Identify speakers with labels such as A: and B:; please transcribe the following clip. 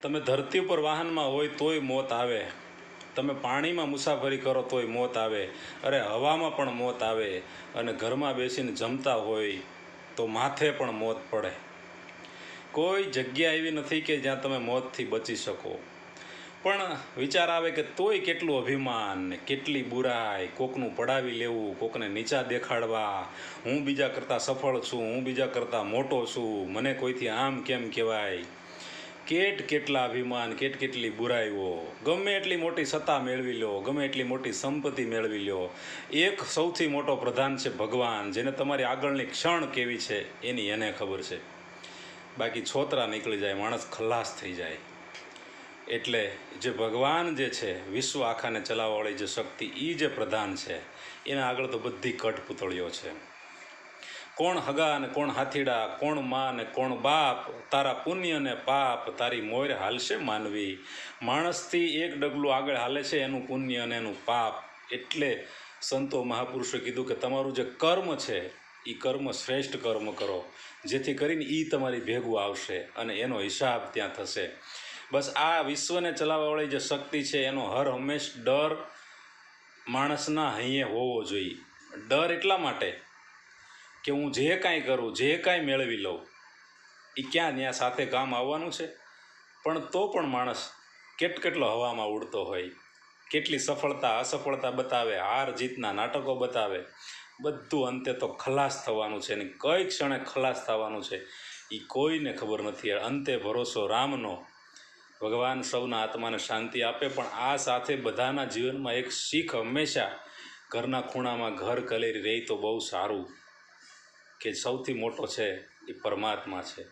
A: તમે ધરતી ઉપર વાહનમાં હોય તોય મોત આવે, તમે પાણીમાં મુસાફરી કરો તોય મોત આવે, અરે હવામાં પણ મોત આવે, અને ઘરમાં બેસીને જમતા હોય તો માથે પણ મોત પડે. કોઈ જગ્યા એવી નથી કે જ્યાં તમે મોતથી બચી શકો. પણ વિચાર આવે કે તોય કેટલું અભિમાન ને કેટલી બુરાઈ, કોકનું પડાવી લેવું, કોકને નીચા દેખાડવા, હું બીજા કરતાં સફળ છું, હું બીજા કરતાં મોટો છું, મને કોઈથી આમ કેમ કહેવાય. કેટલા અભિમાન, કેટલી બુરાઈઓ. ગમે એટલી મોટી સત્તા મેળવી લો, ગમે એટલી મોટી સંપત્તિ મેળવી લો, એક સૌથી મોટો પ્રધાન છે ભગવાન, જેને તમારી આગળની ક્ષણ કેવી છે એની એને ખબર છે. બાકી છોતરા નીકળી જાય, માણસ ખલાસ થઈ જાય. એટલે જે ભગવાન જે છે, વિશ્વ આખાને ચલાવવાવાળી જે શક્તિ, એ જે પ્રધાન છે, એના આગળ તો બધી કઠપૂતળીઓ છે. કોણ હગા ને કોણ હાથીડા, કોણ માં ને કોણ બાપ, તારા પુણ્ય ને પાપ તારી મોર હાલશે માનવી. માણસથી એક ડગલું આગળ હાલે છે એનું પુણ્ય અને એનું પાપ. એટલે સંતો મહાપુરુષે કીધું કે તમારું જે કર્મ છે એ કર્મ શ્રેષ્ઠ કર્મ કરો, જેથી કરીને એ તમારી ભેગું આવશે અને એનો હિસાબ ત્યાં થશે. બસ આ વિશ્વને ચલાવવાવાળી જે શક્તિ છે એનો હર હંમેશ ડર માણસના હૈયે હોવો જોઈએ. ડર એટલા માટે કે હું જે કાંઈ કરું, જે કાંઈ મેળવી લઉં, એ ક્યાં ત્યાં સાથે કામ આવવાનું છે. પણ તો પણ માણસ કેટલો હવામાં ઉડતો હોય, કેટલી સફળતા અસફળતા બતાવે, હાર જીતના નાટકો બતાવે, બધું અંતે તો ખલાસ થવાનું છે. અને કઈ ક્ષણે ખલાસ થવાનું છે એ કોઈને ખબર નથી. અંતે ભરોસો રામનો. ભગવાન સૌના આત્માને શાંતિ આપે. પણ આ સાથે બધાના જીવનમાં એક શીખ હંમેશા ઘરના ખૂણામાં ઘર કલેરી રહી તો બહુ સારું, કે સૌથી મોટો છે એ પરમાત્મા છે.